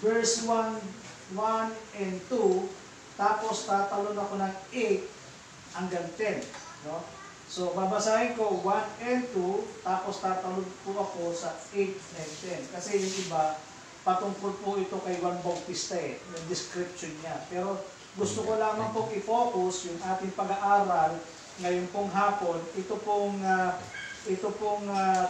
verse 1 and 2, tapos tatalon ako ng 8 hanggang 10. No? So, babasahin ko 1 and 2, tapos tatalon po ako sa 8 and 10. Kasi yung iba, patungkol po ito kay Juan Bautista yung description niya. Pero gusto ko lamang pong i-focus yung ating pag-aaral ngayon pong hapon, ito pong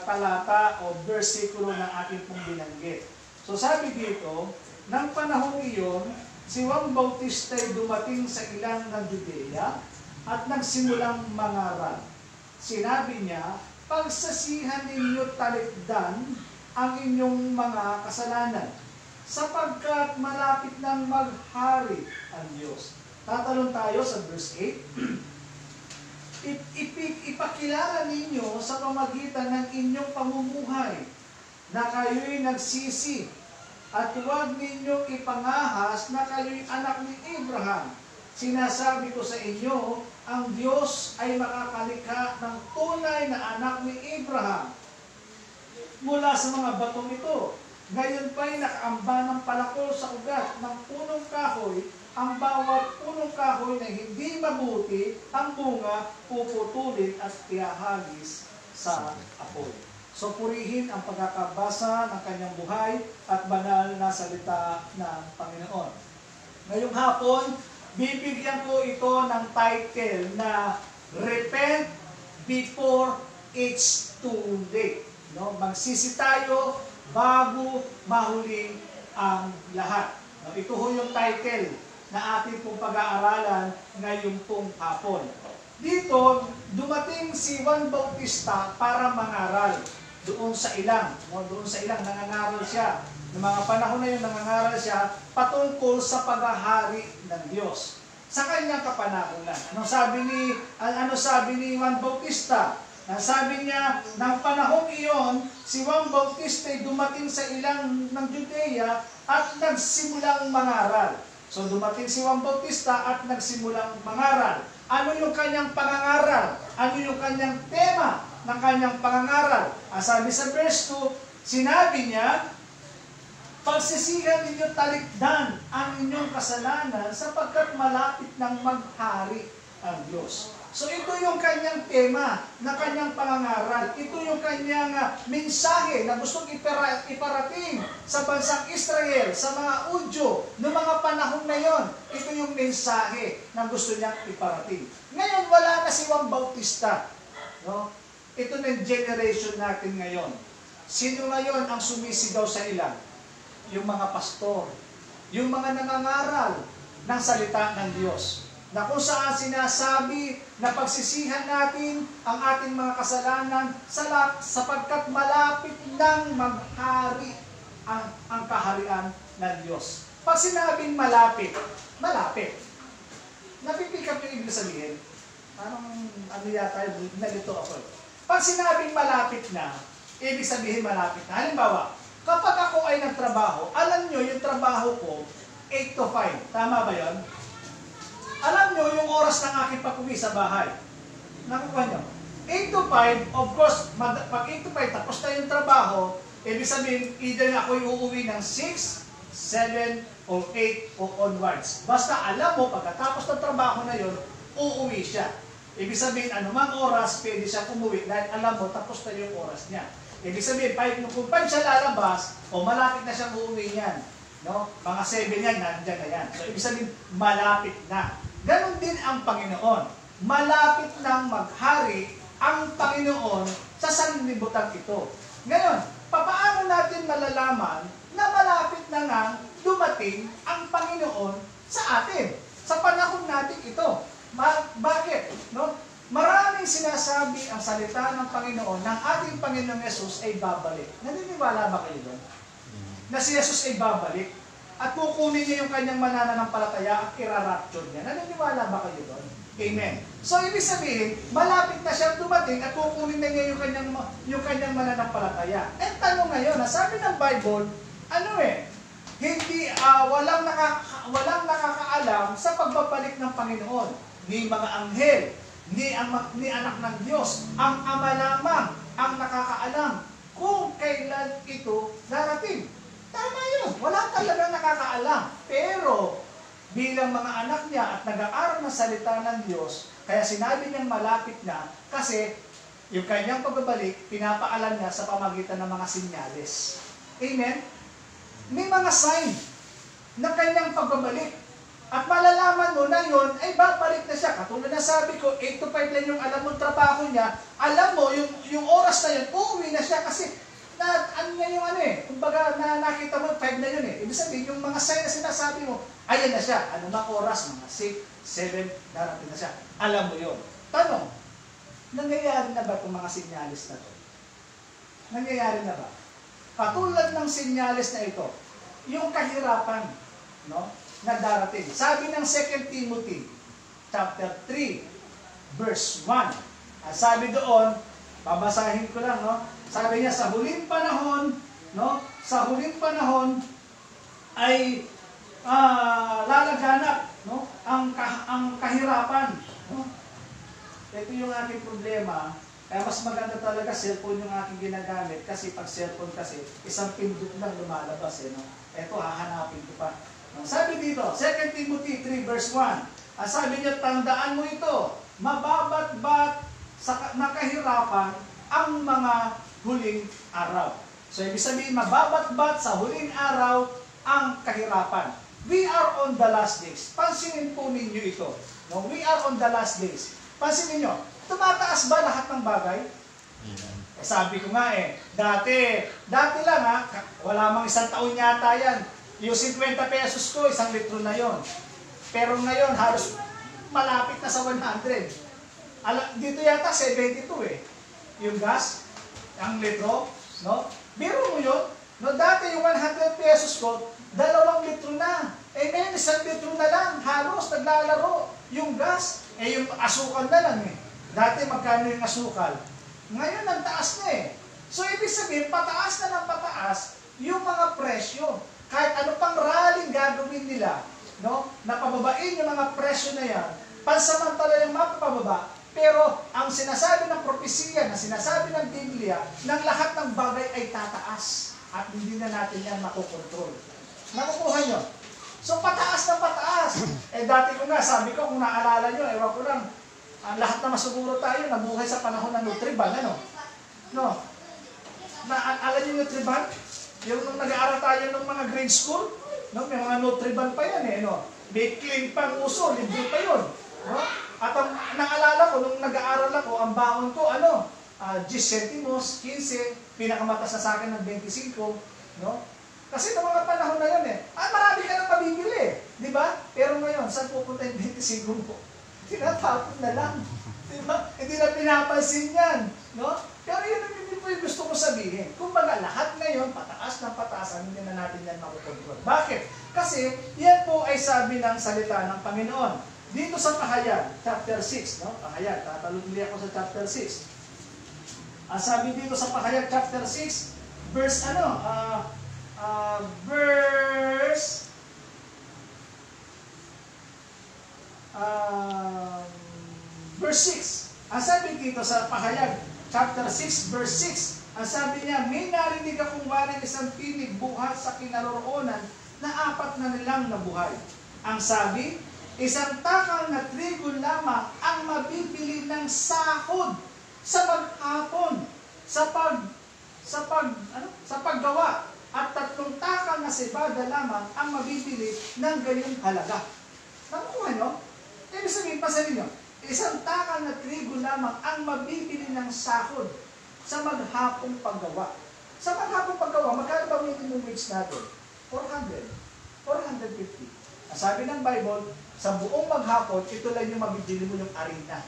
talata o versikulo ng ating pong binanggit. So sabi dito, ng panahong iyon, si Juan Bautista ay dumating sa ilang ng Judea at nagsimulang mangaral. Sinabi niya, pagsasihan ninyo talikdan ang inyong mga kasalanan, sapagkat malapit nang maghari ang Diyos. Tatalon tayo sa verse 8. Ipakilala ninyo sa pamagitan ng inyong pamumuhay na kayo'y nagsisi, at huwag ninyong ipangahas na kayo'y anak ni Abraham. Sinasabi ko sa inyo, ang Diyos ay makakalikha ng tunay na anak ni Abraham mula sa mga batong ito. Ngayon pa'y nakaamba ng palakol sa ugat ng punong kahoy. Ang bawat punong kahoy na hindi mabuti, ang bunga puputulin at ihahagis sa apoy. So purihin ang pagkakabasa ng kanyang buhay at banal na salita ng Panginoon. Ngayong hapon, bibigyan ko ito ng title na Repent Before It's Too Late. No? Magsisi tayo bago mahuli ang lahat. No? Ito ho yung title na ating pong pag-aaralan ngayong pong hapon. Dito, dumating si Juan Bautista para mangaral doon sa ilang. No? Doon sa ilang, nangangaral siya. Noong mga panahon na yun, nangangaral siya patungkol sa paghahari ng Diyos. Sa kanyang kapanahunan. Ano sabi ni Juan Bautista? Sabi niya, ng panahong iyon, si Juan Bautista ay dumating sa ilang ng Judea at nagsimulang mangaral. So dumating si Juan Bautista at nagsimulang mangaral. Ano yung kanyang pangangaral? Ano yung kanyang tema ng kanyang pangangaral? Sabi sa verse 2, sinabi niya, pagsisihan ninyo talikdan ang inyong kasalanan sapagkat malapit nang maghari ang Diyos. So ito yung kanyang tema na kanyang pangangaral. Ito yung kanyang mensahe na gustong iparating sa bansang Israel, sa mga Udyo, noong mga panahon na yon. Ito yung mensahe na gusto niyang iparating. Ngayon, wala na si Juan Bautista. No? Ito na yung generation natin ngayon. Sino ngayon ang sumisigaw sa ilang? Yung mga pastor, yung mga nangangaral ng salita ng Diyos, na kung saan sinasabi na pagsisihan natin ang ating mga kasalanan sapagkat malapit nang maghari ang kaharian ng Diyos. Pag sinabing malapit, malapit. Napipikap yung ibig sabihin. Ano yata yung nalito ako. Pag sinabing malapit na, ibig sabihin malapit na. Halimbawa, kapag ako ay nagtrabaho, alam nyo yung trabaho ko, 8 to 5. Tama ba yun? Alam nyo yung oras ng aking pag-uwi sa bahay. Nakukuha nyo. 8 to 5, of course, pag 8 to 5 tapos na yung trabaho, ibig sabihin, either na ako'y uuwi ng 6, 7, or 8 o onwards. Basta alam mo, pagkatapos ng trabaho na yun, uuwi siya. Ibig sabihin, anumang oras, pwede siya umuwi dahil alam mo, tapos na yung oras niya. Ibig sabihin, kung 5 siya lalabas, o malapit na siyang uuwi niyan. No? Mga 7 yan, nandiyan na yan. So, ibig sabihin, malapit na. Ganon din ang Panginoon. Malapit nang maghari ang Panginoon sa sanlibutan ito. Ngayon, papaano natin malalaman na malapit na nga dumating ang Panginoon sa atin? Sa panahon natin ito. Bakit? No? Maraming sinasabi ang salita ng Panginoon ng ating Panginoong Yesus ay babalik. Naniniwala ba kayo doon? Na si Yesus ay babalik at kukunin niya yung kanyang mananampalataya at irarapture niya. Naniniwala ba kayo doon? Amen. So, ibig sabihin, malapit na siyang dumating at kukunin na niya yung kanyang mananampalataya. And tanong ngayon, sabi ng Bible, walang nakakaalam sa pagbabalik ng Panginoon. Ni mga anghel, ni anak ng Diyos, ang Ama lamang ang nakakaalam kung kailan ito darating. Tama yun. Wala talaga nakakaalam. Pero, bilang mga anak niya at nag-aaral ng salita ng Diyos, kaya sinabi niyang malapit na, kasi yung kanyang pagbabalik, pinapaalam niya sa pamagitan ng mga sinyales. Amen? May mga sign na kanyang pagbabalik. At malalaman mo na yun, ay babalik na siya. Katulad na sabi ko, 8 to 5 lang yung alam mo trabaho niya. Alam mo, yung oras na yun, uuwi na siya kasi ano niya yung kumbaga nakita mo, 5 na yun eh. Ibig sabihin, yung mga sign na sinasabi mo, ayan na siya. Ano na oras? Mga 6, 7, darating na siya. Alam mo yun. Tanong, nangyayari na ba itong mga sinyalis na to? Nangyayari na ba? Katulad ng sinyalis na ito, yung kahirapan, no? Na darating. Sabi ng 2 Timothy chapter 3 verse 1. Sabi doon, babasahin ko lang, no? Sabi niya sa huling panahon, no? Sa huling panahon ay lalaganap, no? Ang kahirapan, no? Ito yung aking problema. Kaya mas maganda talaga cellphone yung aking ginagamit kasi pag cellphone kasi isang pindot lang lumalabas, no? Ito hahanapin ko pa. Sabi dito, 2 Timothy 3 verse 1, sabi niya, tandaan mo ito, mababatbat sa nakahirapan ang mga huling araw. So, ibig sabihin, mababatbat sa huling araw ang kahirapan. We are on the last days. Pansinin po ninyo ito. No? We are on the last days. Pansinin nyo, tumataas ba lahat ng bagay? Sabi ko nga dati lang wala mang isang taon yata yan. Yung 50 pesos ko, 1 litro na yon. Pero ngayon, halos malapit na sa 100. Dito yata, 72 eh. Yung gas, ang litro, no? Biro mo yun, no? Dati yung 100 pesos ko, 2 litro na. Ngayon, 1 litro na lang, halos naglalaro. Yung gas, yung asukal na lang eh. Dati magkano yung asukal? Ngayon, ang taas na eh. So, ibig sabihin, pataas na ng pataas yung mga presyo. Kahit ano pang rallying gagawin nila, no? Napababain yung mga presyo na yan, pansamantala yung mapapababa, pero ang sinasabi ng propesiya, na sinasabi ng Biblia, ng lahat ng bagay ay tataas at hindi na natin yan makokontrol. Nakukuha nyo? So pataas na pataas. Dati ko nga, sabi ko, kung naalala nyo, ewan ko lang, lahat na masuguro tayo, nabuhay sa panahon ng Nutriban, ano? No? Alam nyo Nutriban? Yung nung nag-aaral tayo ng mga grade school, no? May mga Nutriban pa yan eh, no? May clean pang uso, libre pa yun. No? At ang naalala ko, nung nag-aaral ako, ang baon ko, 10 centimos, 15, pinakamatas na sa akin ng 25, no? Kasi noong mga panahon na yun marami ka nang mabibili, di ba? Pero ngayon, saan pupunta yung 25 mo? Tinatapon na lang. Di ba? Hindi na pinapansin yan, no? Pero yun ang yung gusto ko sabihin. Kumbaga, lahat ngayon, pataas ng pataas, hindi na natin yan makukontrol. Bakit? Kasi, yan po ay sabi ng salita ng Panginoon. Dito sa Pahayag, chapter 6, no? Pahayag, tatalunli ako sa chapter 6. Ang sabi dito sa Pahayag, chapter 6, verse verse 6. Ang sabi dito sa Pahayag, chapter 6, verse 6, ang sabi niya, may narinig akong waring isang tinig buhat sa kinaroroonan na 4 na nilang nabuhay. Ang sabi, isang takal na trigo lamang ang mabibili ng sahod sa maghapon, sa paggawa, at 3 takal na cebada lamang ang mabibili ng ganyang halaga. Nakukuha nyo? Ibig sabihin, pasanin nyo, isang takal na trigo lamang ang mabibili ng sahod sa maghapong paggawa. Sa maghapong paggawa, magkano ba minimum wage natin? 400. 450. Ang sabi ng Bible, sa buong maghapon, ito lang yung mabibili mo yung arena.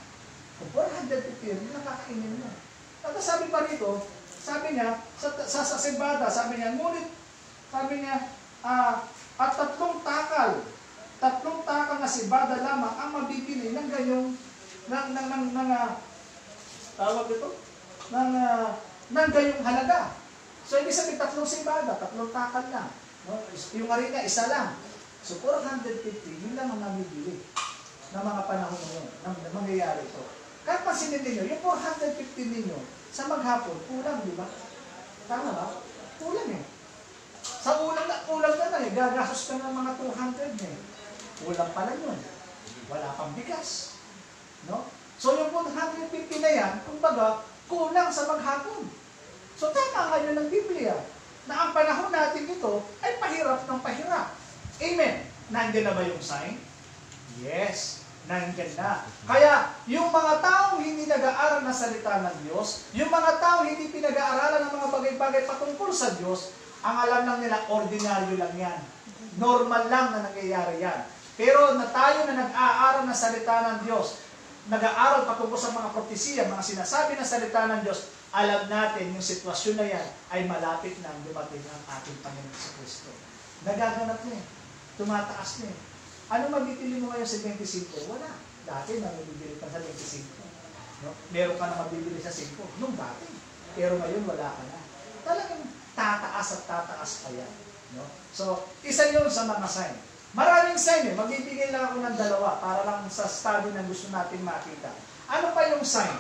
Kung 450 yun, nakakainin mo. At sabi pa rito, sabi niya, sa sembada, sabi niya, ngunit, sabi niya, at 3 takal na sembada lamang ang mabibili ng ganyong, tawag ito, ng ganyong halaga. So, ibig sabihin, 3 sembada, 3 takal na. No? Yung arena, isa lang. So, 450, yun lang ang nabibili ng mga panahon ngayon, na mangyayari ito. Kahit pansinin ninyo, yung 450 ninyo, sa maghapon, kulang, di ba? Tama ba? Kulang eh. Sa ulam na eh, gagastos ka ng mga 200 eh. Ulam pala yun. Wala pang bigas. No? So yung 150 na yan, kumbaga, kulang sa maghapon. So tama nga yun ng Biblia, na ang panahon natin ito ay pahirap ng pahirap. Amen. Nandiyan na ba yung sign? Yes. Nandiyan na. Kaya, yung mga taong hindi nag-aaral na salita ng Diyos, yung mga taong hindi pinag-aaralan ng mga bagay-bagay patungkol sa Diyos, ang alam lang nila, ordinaryo lang yan. Normal lang na nangyayari yan. Pero na tayo na nag-aaral na salita ng Diyos, nag-aaral patungkol sa mga propesiya, mga sinasabi ng salita ng Diyos, alam natin yung sitwasyon na yan ay malapit na dumating ang ating Panginoon sa Kristo. Nagaganap na eh. Tumataas na eh. Ano mabibili mo ngayon sa 25? Wala. Dati na mabibili pa sa 25. No? Meron ka na mabibili sa 5. Nung dati. Pero ngayon wala ka na. Talagang tataas at tataas pa yan. No? So, isa yun sa mga sign. Maraming sign eh. Magbibigay lang ako ng dalawa para lang sa study na gusto natin makita. Ano pa yung sign?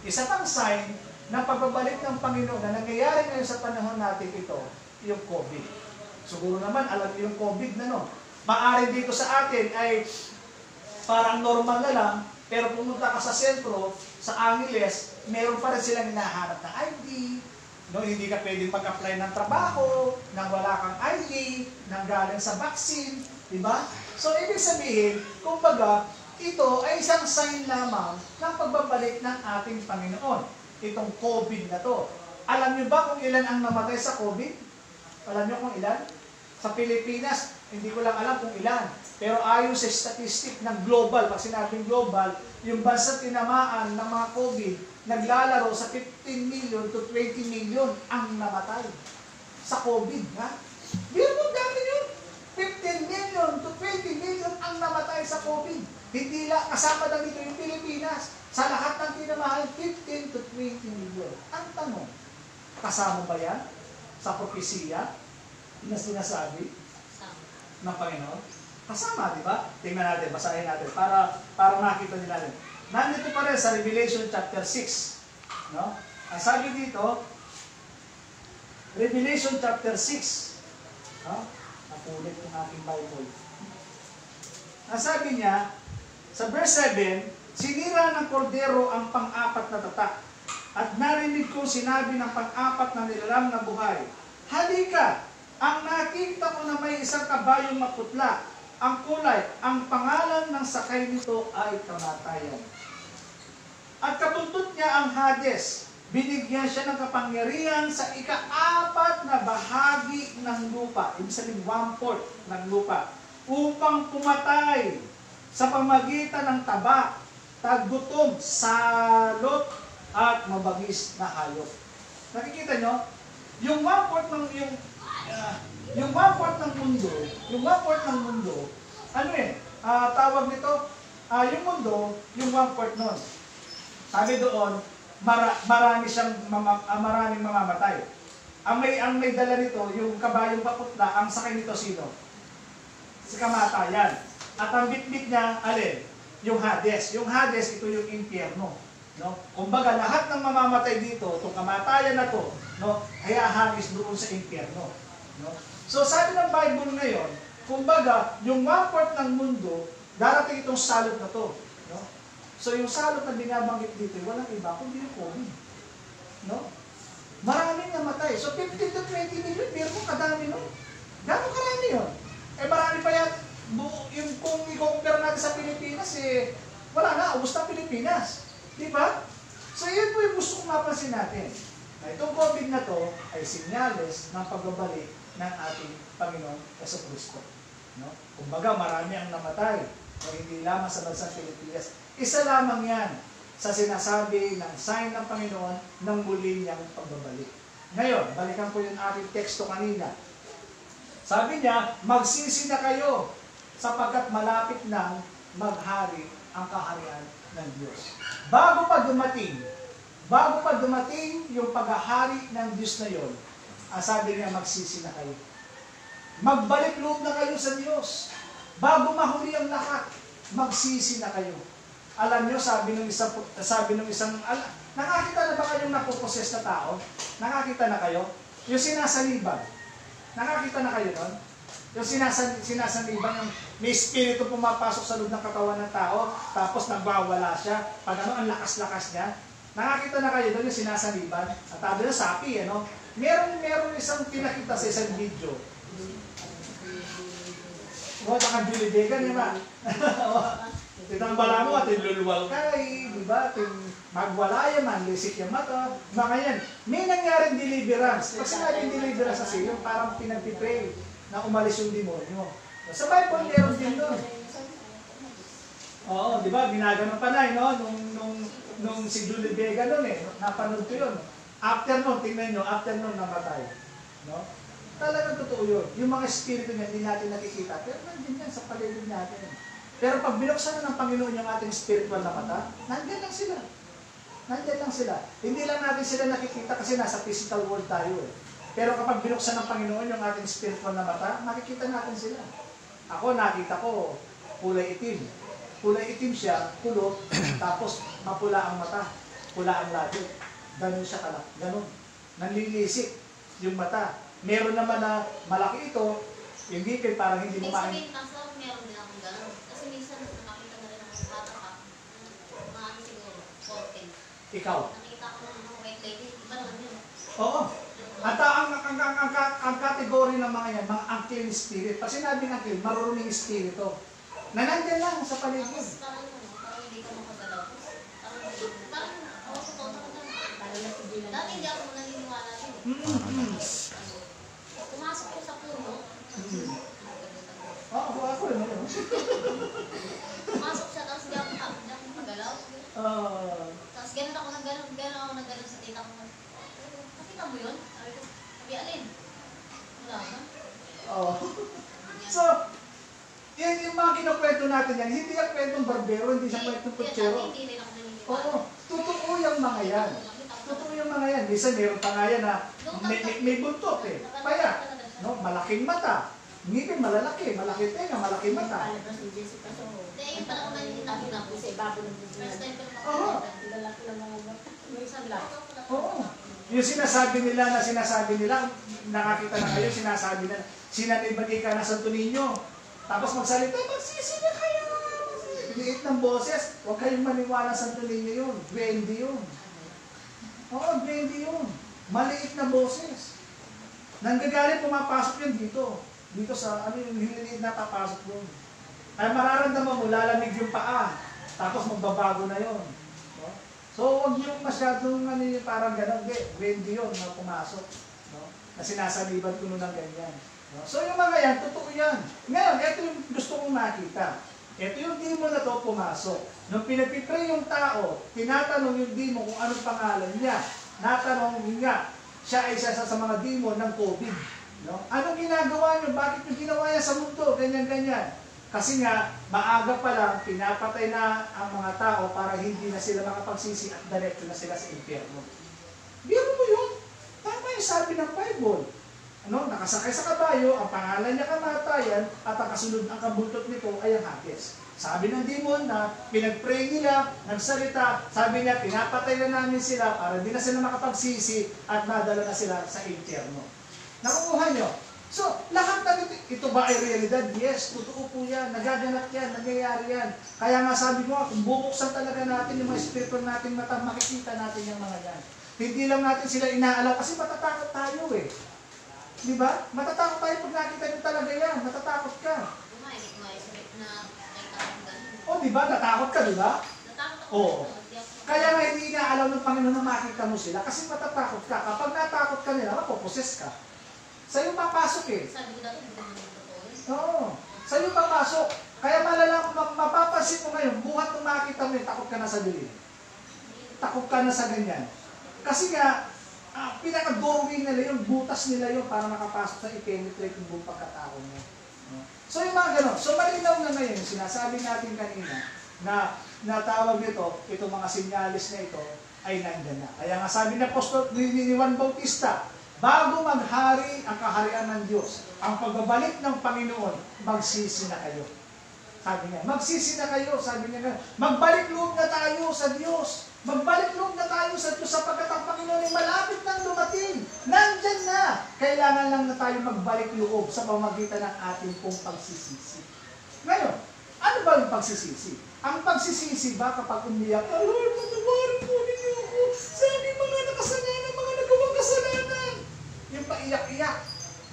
Isa pang sign na pagbabalik ng Panginoon na nangyayari ngayon sa panahon natin ito, yung COVID. Siguro naman, alam niyo yung COVID na no. Maaari dito sa atin ay parang normal na lang, pero pumunta ka sa sentro, sa Angeles, meron pa rin silang hinahanap na ID, no? Hindi ka pwedeng mag-apply ng trabaho, nang wala kang ID, nang galing sa vaccine, di ba? So, ibig sabihin, kumbaga, ito ay isang sign lamang ng pagbabalik ng ating Panginoon. Itong COVID na to. Alam niyo ba kung ilan ang namatay sa COVID? Alam niyo kung ilan? Sa Pilipinas, hindi ko lang alam kung ilan. Pero ayon sa statistic ng global, pag sinabing global, yung bansa tinamaan ng mga COVID, naglalaro sa 15 million to 20 million ang namatay sa COVID. Ha? Biro mo dami yun. 15 million to 20 million ang namatay sa COVID. Hindi lang, kasama na dito yung Pilipinas. Sa lahat ng tinamahan, 15 to 20 million. Ang tanong, kasama ba yan sa propesiya na sinasabi ng Panginoon? Kasama, di ba? Tingnan natin, basahin natin para makita nila natin. Nandito pa rin sa Revelation chapter 6. No? Ang sabi dito, Revelation chapter 6. No? Napulit yung aking Bible. Ang sabi niya, sa verse 7, sinira ng kordero ang pang-apat na tatak. At narinig ko sinabi ng pang-apat na nilalang na buhay, halika, ang nakita ko na may isang kabayong maputla, ang kulay, ang pangalan ng sakay nito ay kamatayan. At kabuntot niya ang Hades, binigyan siya ng kapangyarihan sa ika-apat na bahagi ng lupa, ibig sabihin 1/4 ng lupa, upang pumatay sa pamagitan ng taba, taggutom, salot, at mabagis na hayop. Nakikita nyo? Yung 1/4 ng yung 1/4 ng mundo, ano tawag nito, yung mundo, yung 1/4 nun. Sabi doon, maraming mamamatay. Ang may dala nito, yung kabayong paputla, ang sakay nito sino? Si kamatayan. At ang bitbit niya, alin? Yung Hades. Yung Hades, ito yung impyerno. No? Kumbaga, lahat ng mamamatay dito, itong kamatayan na to, no, ay ahagis doon sa impyerno. No? So, sabi ng Bible ngayon, kumbaga, yung 1/4 ng mundo, darating itong salot na to. No? So, yung salot na binabanggit dito, walang iba, kundi yung COVID. No? Maraming namatay. So, 15 to 20 million, pero kung kadami nun. Gano'ng karami yun? Eh, marami pa yan. Yung kung i-compare natin sa Pilipinas, wala na, ubos na Pilipinas. Di ba? So, yun po yung gusto kong mapansin natin. Na itong COVID na to ay sinyales ng pagbabalik ng ating Panginoon Jesucristo. No? Kumbaga, marami ang namatay. O hindi lamang sa bansang Pilipinas. Isa lamang yan sa sinasabi ng sign ng Panginoon ng muli niyang pagbabalik. Ngayon, balikan ko yung ating teksto kanina. Sabi niya, magsisi na kayo sapagkat malapit nang maghari ang kaharian ng Diyos. Bago pa dumating yung paghahari ng Diyos na yon, sabi niya, magsisi na kayo. Magbalik loob na kayo sa Diyos. Bago mahuli ang lahat, magsisi na kayo. Alam niyo, sabi ng isang, nakakita na ba kayong napoposes na tao? Nakakita na kayo? Yung sinasaliban. Nakakita na kayo nun? Yung sinasaniban yung may espiritu pumapasok sa loob ng katawan ng tao, tapos nagwawala siya. Pag ano, ang lakas-lakas niya. Nakakita na kayo doon yung sinasaniban. At sabi na sapi, ano? Meron isang pinakita sa isang video. O, baka bilibegan, di ba? Itang bala mo at iluluwal ka, di ba? Magwala yan, manlisik yung mata. Mga yan. May nangyaring deliverance. Pag sinabing deliverance sa siyo, parang pinagpipray na umalis yung demonyo. Sa Bible, meron din doon. Oo, di ba? Ginaganon pa na, no? Nung si Julie Vega noon napanood ko yun. After nun, tingnan nyo, after nun namatay. No? Talagang totoo yun. Yung mga espiritu niya, hindi natin nakikita. Pero nandiyan yan sa paligid natin. Pero pag binuksan na ng Panginoon yung ating spiritual na mata, nandiyan lang sila. Nandiyan lang sila. Hindi lang natin sila nakikita kasi nasa physical world tayo eh. Pero kapag binuksan ng Panginoon yung ating spiritual na mata, makikita natin sila. Ako, nakita ko, kulay itim. Kulay itim siya, kulot, tapos mapula ang mata, pula ang labi. Ganun siya kalak. Ganun. Nanlilisik yung mata. Meron naman na malaki ito, hindi kayo parang hindi mo main. Ibig sabihin, Pastor, meron din akong ganun. Kasi minsan, nakita na rin ako bata pa, mga siguro, 14. Ikaw? Nakita ko ng white lady, iba naman yun. Oo. At ang kategory ng mga yan, mga unclean spirit. Pag sinabing unclean, maruruming espiritu. Na nandyan lang sa paligid. Tapos parang hindi ka makagalaw. Parang, ako sa tono ko na. Dati hindi ako naniniwala din. Pumasok ko sa puno. Ako rin. Pumasok siya, tapos hindi ako magalaw. Tapos ganun ako nagganon sa tita ko. Nakita mo yun? Sabi, alin? Wala na. So, yan yung mga kinukwento natin yan, hindi yung kwentong barbero, hindi siya kwentong kutsero. Hindi rin ako naniniwala. Oo, totoo yung mga yan. Totoo yung mga yan. Minsan meron pa nga yan na may buntot eh. Kaya, no, malaking mata. Ngipin malalaki, malaki tenga, malaki mata. Hindi, yun pala kung naniniwala ko. First time ko Oo. naman. Oo. Yung sinasabi nila, nakakita na kayo, sinasabi na, sinanibagi ka na Santo Niño. Tapos magsalita, magsisi na kayo! Liit ng boses, huwag kayong maniwala sa Santo Niño yun. Duwende yun. Oo, duwende yun. Maliit na boses. Nanggagaling, pumapasok yun dito. Dito sa, yung hililiit na papasok yun. Ay mararamdaman mo, lalamig yung paa. Tapos magbabago na yun. No? So, huwag yung masyadong parang gano'n. Duwende yun na pumasok. No? Na sinasaliban ko nun ng ganyan. So yung mga yan, totoo yan. Ngayon, ito yung gusto kong makita. Ito yung demon na to pumasok. Nung pinapipray yung tao, tinatanong yung demon kung anong pangalan niya. Natanong nga, siya ay isa sa mga demon ng COVID. No? Anong ginagawa niyo? Bakit niyo ginawa yan sa mundo? Ganyan-ganyan. Kasi nga, maaga pa lang, pinapatay na ang mga tao para hindi na sila makapagsisi at diretso na sila sa impyerno. Biro mo yun? Tama yung sabi ng Bible. Nakasakay sa kabayo, ang pangalan niya kamatayan, at ang kasunod ang kabultot nito ay ang Hades. Sabi ng demon na pinag-pray nila, nagsalita, sabi niya, pinapatay na namin sila para hindi na sila makapagsisi at nadala na sila sa impyerno. Nakukuha niyo? So, lahat na ito ba ay realidad? Yes, totoo po yan, nagaganap yan, nangyayari yan. Kaya nga sabi ko, kung bubuksan talaga natin yung mga spiritual natin mata, makikita natin yung mga yan. Hindi lang natin sila inaalaw kasi matatakot tayo eh. Di ba? Matatakot tayo pag nakita nyo talaga yan. Matatakot ka. O, di ba? Natakot ka, di ba? Oo. Kaya nga hindi inaalaw ng Panginoon na makita mo sila kasi matatakot ka. Kapag natakot ka nila, mapoposes ka. Sa'yo papasok eh. Sabi ko dati, hindi naman totoo yun. Oo. Sa'yo papasok. Kaya malala, mapapansin mo ngayon, buhat nung makita mo yun, takot ka na sa dilim. Takot ka na sa ganyan. Kasi nga, pinaka-doorway nila yun, butas nila yun para makapasok sa i-penetrate yung buong pagkatao mo. So yung mga gano'n. So malinaw na ngayon, sinasabi natin kanina na natawag nito, itong mga sinyalis na ito, ay nandyan na. Kaya nga sabi ni Apostol ni Juan Bautista, bago maghari ang kaharian ng Diyos, ang pagbabalik ng Panginoon, magsisi na kayo. Sabi niya, magsisi na kayo. Sabi niya, magbalik loob na tayo sa Diyos. Magbalik loob na tayo tayo sa Diyos sapagkat ang Panginoon ay malapit nang dumating. Nandyan na. Kailangan lang na tayo magbalik loob sa pamamagitan ng ating pong pagsisisi. Ngayon, ano ba yung pagsisisi? Ang pagsisisi ba kapag umiyak, Lord, patawarin po ninyo ako sa aking mga nakasalanan, mga nagawang kasalanan. Yung paiyak-iyak.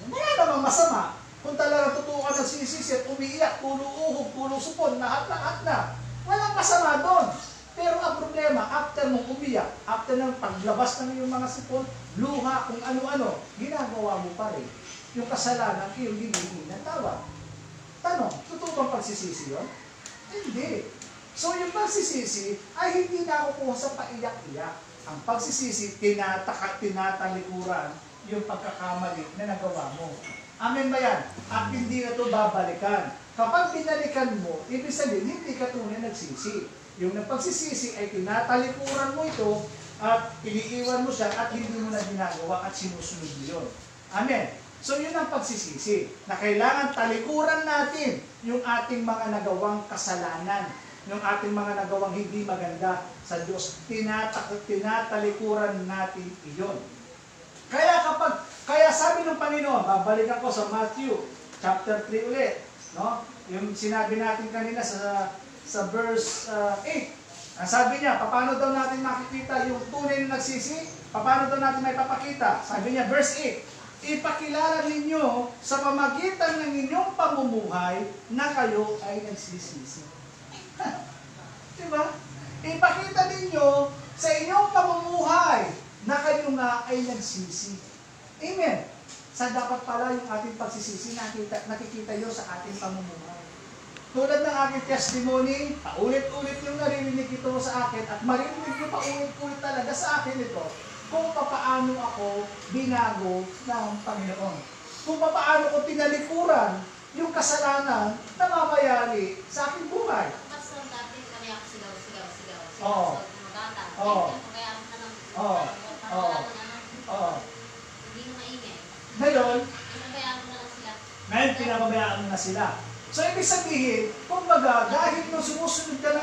Wala namang masama. Kung talaga totoo ka nagsisisi at umiiyak, pulo-uhog, pulo-supon, lahat-lahat na. Walang masama doon. Pero ang problema, after mong umiyak, after ng paglabas ng iyong mga sipon, luha, kung ano-ano, ginagawa mo pa rin. Yung kasalanan, iyong hinihingi ng tawad. Tanong, totoo bang pagsisisi yun? Hindi. So yung pagsisisi ay hindi na ako kuha sa paiyak-iyak. Ang pagsisisi, tinatalikuran yung pagkakamali na nagawa mo. Amen ba yan? At hindi na ito babalikan. Kapag binalikan mo, ibig sabihin, hindi ka tunay nagsisi. Yung nagpagsisisi ay tinatalikuran mo ito at iniiwan mo siya at hindi mo na ginagawa at sinusunod mo yun. Amen. So yun ang pagsisisi, na kailangan talikuran natin yung ating mga nagawang kasalanan, yung ating mga nagawang hindi maganda sa Diyos. Tinatalikuran natin iyon. Kaya sabi ng Panginoon, babalik ako sa Matthew chapter 3 ulit, no? Yung sinabi natin kanina sa verse 8. Ang sabi niya, paano daw natin makikita yung tunay na nagsisi? Paano daw natin may papakita? Sabi niya, verse 8, ipakilala ninyo sa pamagitan ng inyong pamumuhay na kayo ay nagsisisi. Diba? Ipakita ninyo sa inyong pamumuhay na kayo nga ay nagsisi. Amen. Sa dapat pala yung ating pagsisisi, nakikita yun sa ating pamumuhay. Tulad ng aking testimony, paulit-ulit yung naririnig ito sa akin at maririnig yung paulit-ulit talaga sa akin ito kung papaano ako binago ng Panginoon. Kung papaano ko tinalikuran yung kasalanan na mamayari sa aking buhay. Pastor, dati kami ako sigaw. Oo. Oo. Oo. Oo. Oo. Hindi mo maingay. Ngayon, Pinabayaan mo na lang sila. ngayon pinababayaan mo na sila. So, ibig sabihin, kumbaga, dahil nung sumusunod ka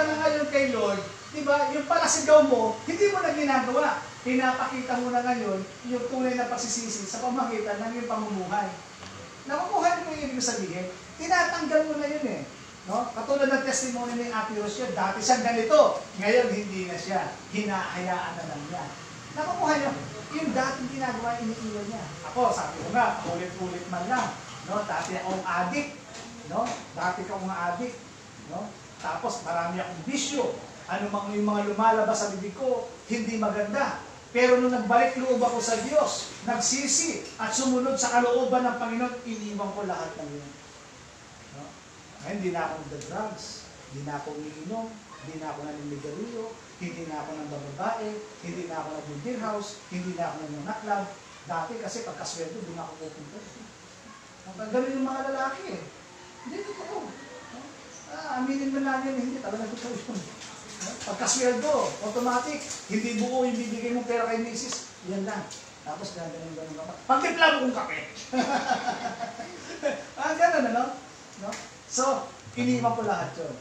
na ngayon kay Lord, di ba, yung palasigaw mo, hindi mo na ginagawa. Pinapakita mo na ngayon yung tunay na pagsisisi sa pamagitan ng iyong pamumuhay. Nakukuha mo yung ibig sabihin, tinatanggal mo na yun eh. No? Katulad ng testimony ni Ate Rosia, dati siyang ganito, ngayon hindi na siya, hinahayaan na lang niya. Nakukuha niyo, yung dating ginagawa, iniiwan niya. Ako, sabi ko nga, ulit-ulit man lang. No, dati akong addict, no? Dati akong addict, no? Tapos marami akong bisyo. Ano mang yung mga lumalabas sa bibig ko, hindi maganda. Pero nung nagbalik loob ako sa Diyos, nagsisi at sumunod sa kalooban ng Panginoon, iniwan ko lahat ng yun. No? Ngayon, hindi na ako nagda-drugs, hindi na ako umiinom, hindi na ako naninigarilyo, hindi na ako nagbababae, hindi na ako nag-beer house, hindi na ako nag-nightclub. Dati kasi pagkasweldo, doon ako pupunta. Ganun yung mga lalaki eh. Hindi totoo. Aminin mo lang yun, hindi talaga totoo yun. Pagkasweldo, automatic, hindi buo yung bibigay mong pera kay misis, yan lang. Tapos ganun ka pa. Pagtipla mo kong kape. Ganun ano? No? So, iniwan ko lahat yun.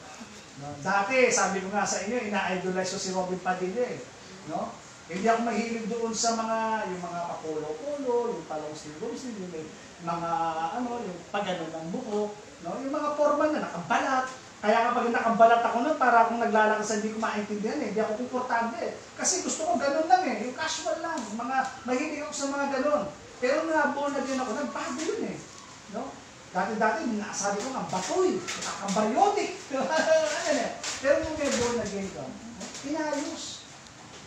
No? Dati, sabi ko nga sa inyo, ina-idolize ko si Robin Padilla eh. No? Hindi ako mahilig doon sa yung mga papulo-pulo, yung palong-stil-lumstil, yung mga, yung pagano ng buhok, no? Yung mga formal na nakabalat. Kaya kapag nakabalat ako nun, para akong naglalakas, hindi ko maintindihan eh, hindi ako komportable. Kasi gusto ko ganun lang eh, yung casual lang, mahilig ako sa mga ganun. Pero born na din ako, nagbago yun eh. No? Dati-dati, sabi ko nga, batoy, kakabaryotic. Pero nung may born na din ka, inayos.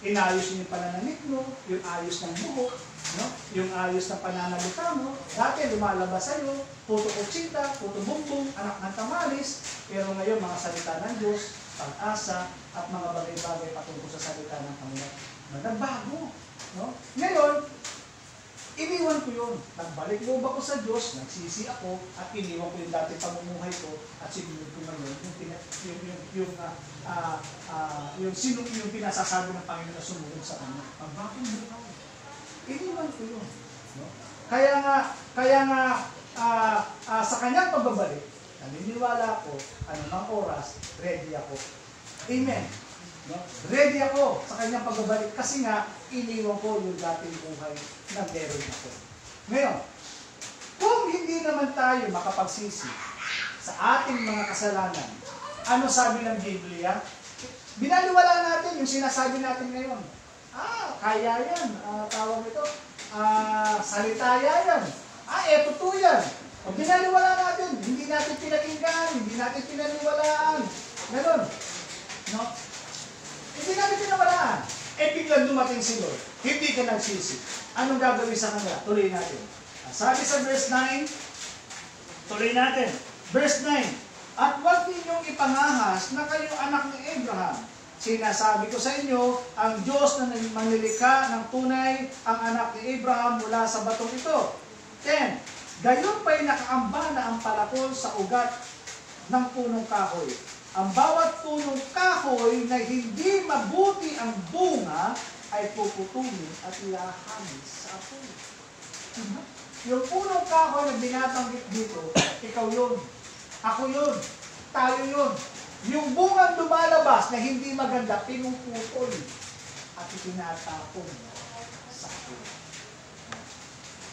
Inayos yung pananamit mo, yung ayos ng buhok, no? Yung ayos ng pananalita mo. Dati lumalabas sa'yo, puto kutsita, puto bumbong, anak ng tamalis. Pero ngayon, mga salita ng Diyos, pag-asa, at mga bagay-bagay patungkol sa salita ng Panginoon. Nagbago. No? Ngayon, iniwan ko yun. Nagbalik loob ako sa Diyos, nagsisi ako, at iniwan ko yung dati pamumuhay ko, at sinunod ko ngayon yung pinasasabi ng Panginoon na sumunod sa Kanya. Pagbago mo ako. Iniwan ko yun. No? Kaya nga, sa Kanyang pagbabalik, naniniwala ako, anumang oras, ready ako. Amen. No? Ready ako sa kanyang pagbabalik kasi nga, iniwan ko yung dating buhay na meron ako. Ngayon, kung hindi naman tayo makapagsisi sa ating mga kasalanan, ano sabi ng Biblia? Binaliwala natin yung sinasabi natin ngayon. Kaya yan. Tawag ito. Salita yan. Eto to yan. O binaliwala natin. Hindi natin pinakinggan. Hindi natin pinaniwalaan. Ganon. No? Hindi natin pinawalaan. Biglang dumating si Lord. Hindi ka nagsisi. Anong gagawin sa kanila? Tuloy natin. Sabi sa verse 9, tuloy natin. Verse 9, at huwag ninyong ipangahas na kayo anak ni Abraham. Sinasabi ko sa inyo, ang Diyos na manlilikha ng tunay ang anak ni Abraham mula sa batong ito. 10, gayon pa'y nakaamba na ang palakol sa ugat ng punong kahoy. Ang bawat punong kahoy na hindi mabuti ang bunga ay puputulin at ilahanis sa apoy. Yung punong kahoy na binabanggit dito, ikaw yun. Ako yun. Tayo yun. Yung bungang lumalabas na hindi maganda, pinuputol at itinatapon sa apoy.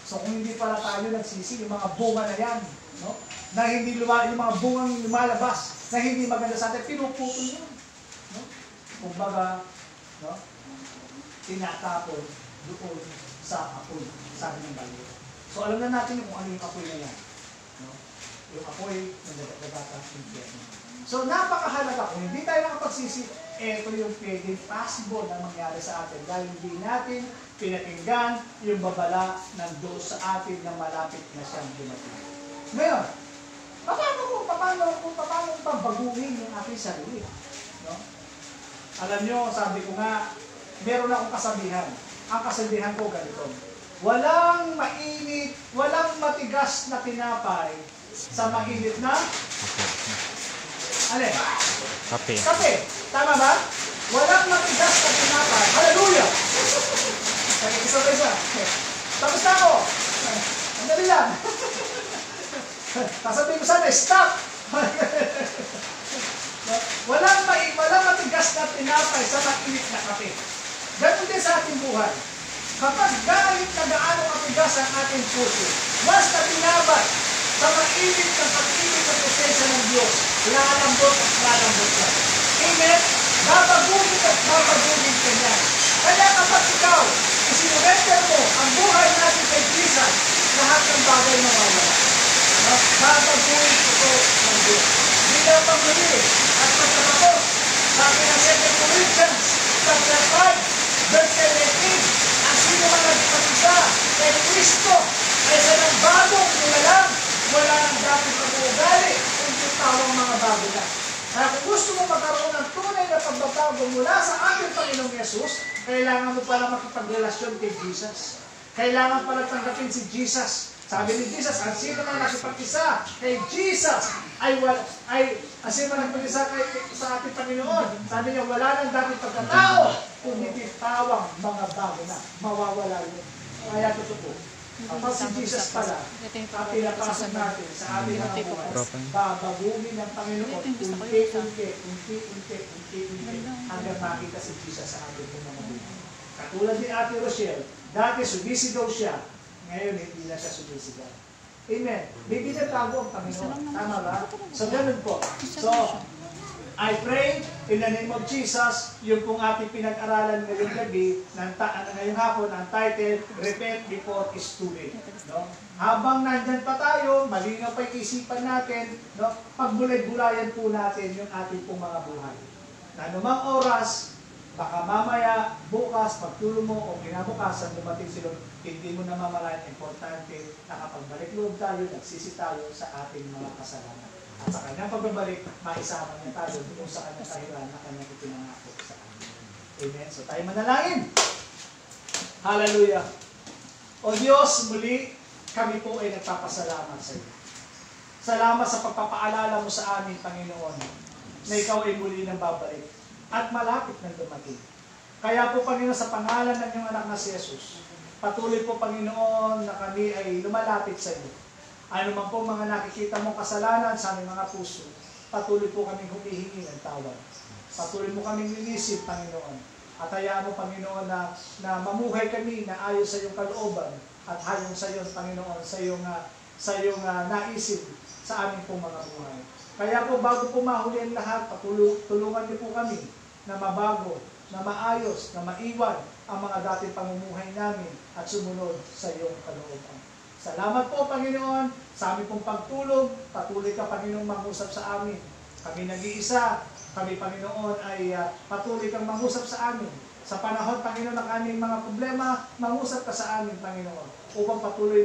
So kung hindi pala tayo nagsisi, yung mga bunga na yan, no? Na hindi yung mga bungang lumalabas na hindi maganda sa atin, pinuputol yun. No? Kumbaga, no? Tinatapon doon sa apoy, sabi ng Bible. So alam na natin kung ano yung apoy na yan. No? Yung apoy na nagagata sa impyerno. So napakahalaga, kung hindi tayo nakapagsisi, ito yung pwedeng possible na mangyari sa atin dahil hindi natin pinakinggan yung babala ng Diyos sa atin na malapit na siyang dumating. Ngayon, paano ko baguhin yung aking sarili? No? Alam nyo, sabi ko nga, meron akong kasabihan. Ang kasabihan ko ganito, walang mainit, walang matigas na tinapay sa mainit na Kape. Kape. Tama ba? Walang matigas na tinapay. Hallelujah! Isa. Tapos na ako. Ang dali lang. Sasabihin ko sana, stop! walang matigas na tinapay sa mainit na kape. Ganun din sa ating buhay. Kapag galit na gaano katigas ang ating puso, basta tinabay sa mainit ng pag-ibig sa presensya ng Diyos, lalambot at lalambot ka. Amen? Babagugin at babagugin ka niya. Kaya kapag ikaw, isinurrender mo ang buhay natin kay Jesus, lahat ng bagay na mawala. Babagugin ito ng Diyos. Bilang panghuli at pagkatapos, sabi ng 2 Corinthians, chapter 5, verse 17, ang sino man nagpatisa kay Kristo ay sa ng bagong nilalang, wala ng dati pag-uugali, kundi tawang mga bago na. Kaya kung gusto mo magkaroon ng tunay na pagbabago mula sa ating Panginoong Yesus, kailangan mo pala makipagrelasyon kay Jesus. Kailangan pala tanggapin si Jesus. Sabi ni Jesus, ang sino man nakipag-isa kay Jesus ay ang sino man nakipag-isa sa ating Panginoon. Sabi niya, wala nang dati pagkatao, kundi tawang mga bago na. Mawawala yun. Kaya totoo. Kapag si Jesus pala, ang pinapasok natin sa ating mga buhay, babagugin ng Panginoon, unti-unti, hanggang makita si Jesus sa ating mga buhay. Katulad ni Ate Rochelle, dati sumisigaw siya, ngayon hindi na siya sumisigaw. Amen. May binatago ang Panginoon. Tama ba? So, ganun po. So, I pray in the name of Jesus, yung pong ating pinag-aralan ngayong gabi, ngayong hapon, ang title, Repent Before It's Too Late. No? Habang nandyan pa tayo, malinaw pa yung isipan natin, no? Pagbulay-bulayan po natin yung ating pong mga buhay. Na anumang oras, baka mamaya, bukas, pagtulong mo o kinabukasan, dumating sila, hindi mo na mamalayan, importante, nakapagbalik loob tayo, nagsisi tayo sa ating mga kasalanan. At sa kanyang pagbabalik, maisama niya tayo doon sa kanyang kahiran na kanyang ipinangako sa amin. Amen. So tayo manalangin. Hallelujah. O Diyos, muli kami po ay nagpapasalamat sa iyo. Salamat sa pagpapaalala mo sa amin, Panginoon, na ikaw ay muli nang babalik at malapit nang dumating. Kaya po, Panginoon, sa pangalan ng iyong anak na si Jesus, patuloy po, Panginoon, na kami ay lumalapit sa iyo. Ano man po mga nakikita mong kasalanan sa aming mga puso, patuloy po kami humihingi ng tawad. Patuloy mo kaming linisin, Panginoon. At hayaan mo, Panginoon, na mamuhay kami na ayon sa iyong kalooban at hayong sa iyo, Panginoon, sa iyong naisip sa aming pong mga buhay. Kaya po, bago po mahuli ang lahat, tulungan niyo po kami na mabago, na maayos, na maiwan ang mga dating pamumuhay namin at sumunod sa iyong kalooban. Salamat po, Panginoon, sa aming pong pagtulog. Patuloy ka, Panginoon, mangusap sa amin. Kami nag-iisa, kami, Panginoon, ay patuloy kang mangusap sa amin. Sa panahon, Panginoon, ng aming mga problema, mangusap ka sa amin, Panginoon, upang patuloy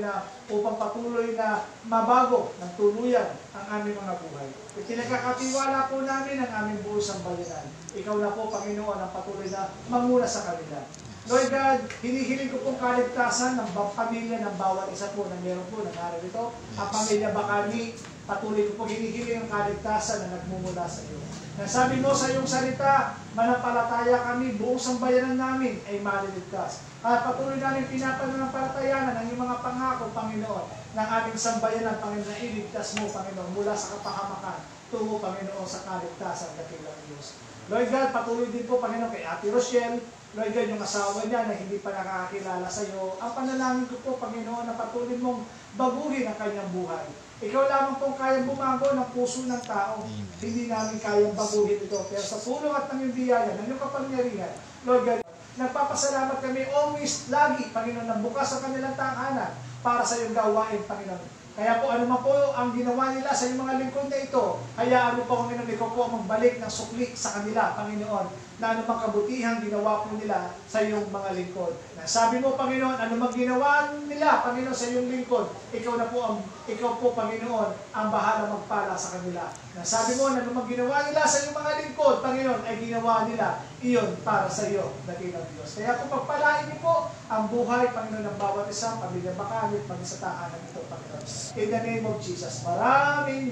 na mabago ng tuluyan ang aming mga buhay. Itinagkakatiwala po namin ang aming buong sambayanan. Ikaw na po, Panginoon, ang patuloy na manguna sa kanila. Lord God, hinihiling ko pong kaligtasan ng pamilya ng bawat isa po na meron po nangyari dito. Ang pamilya Bacani, patuloy ko po hinihiling ang kaligtasan na nagmumula sa iyo. Nasabi mo sa iyong salita, manampalataya kami, buong sambayanan namin ay maliligtas. At patuloy namin pinapanampalatayanan ang iyong mga pangako, Panginoon, ng aming sambayanan, Panginoon, na iligtas mo, Panginoon, mula sa kapahamakan, tungo, Panginoon, sa kaligtasan, dakilang Diyos. Lord God, patuloy din po, Panginoon, kay Ate Rochelle, Lord God, yung asawa niya na hindi pa nakakakilala sa iyo, ang panalangin ko po, Panginoon, na patuloy mong baguhin ang kanyang buhay. Ikaw lamang pong kayang bumago ng puso ng tao. Hindi namin kayang baguhin ito. Pero sa tulong at ng iyong biyaya, ng iyong kapangyarihan, Lord God, nagpapasalamat kami always, lagi, Panginoon, na bukas ang kanilang tahanan para sa iyong gawain, Panginoon. Kaya po, ano man po ang ginawa nila sa iyong mga lingkod na ito, hayaan mo po, Panginoon, ikaw po ang magbalik ng sukli sa kanila, Panginoon, na anumang kabutihang ginawa po nila sa iyong mga lingkod. Sabi mo, Panginoon, anumang ginawa nila, Panginoon, sa iyong lingkod, ikaw po, Panginoon, ang bahala magpala sa kanila. Sabi mo, anumang ginawa nila sa iyong mga lingkod, Panginoon, ay ginawa nila iyon para sa iyo, dakilang Diyos. Kaya po, pagpalain niyo po ang buhay, Panginoon, ng bawat isang pamilya Bacani, paging sa tahanan ito, Panginoon. In the name of Jesus, maraming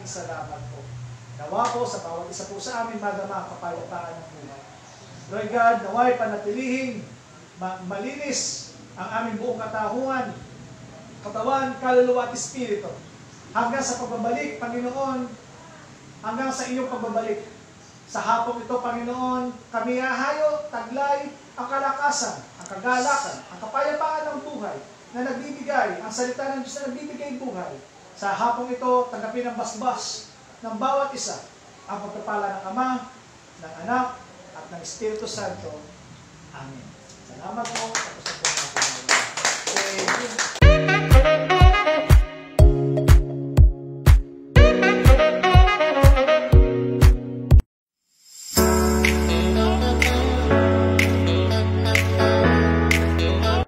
salamat po. Nawa po sa bawat isa po sa amin, madama kapayapaan ng buhay. Lord God, naway panatilihin, malinis ang aming buong katawan, kaluluwa at espiritu. Hanggang sa pagbabalik, Panginoon, hanggang sa iyong pagbabalik. Sa hapong ito, Panginoon, kami hahayo, taglay, ang kalakasan, ang kagalakan, ang kapayapaan ng buhay na nagbibigay, ang salita ng Diyos na nagbibigay buhay. Sa hapong ito, tanggapin ang basbas ng bawat isa, ang pagpapala ng Ama, ng Anak, at ng Espiritu Santo. Amen. Salamat po. Tapos na po natin. Amen.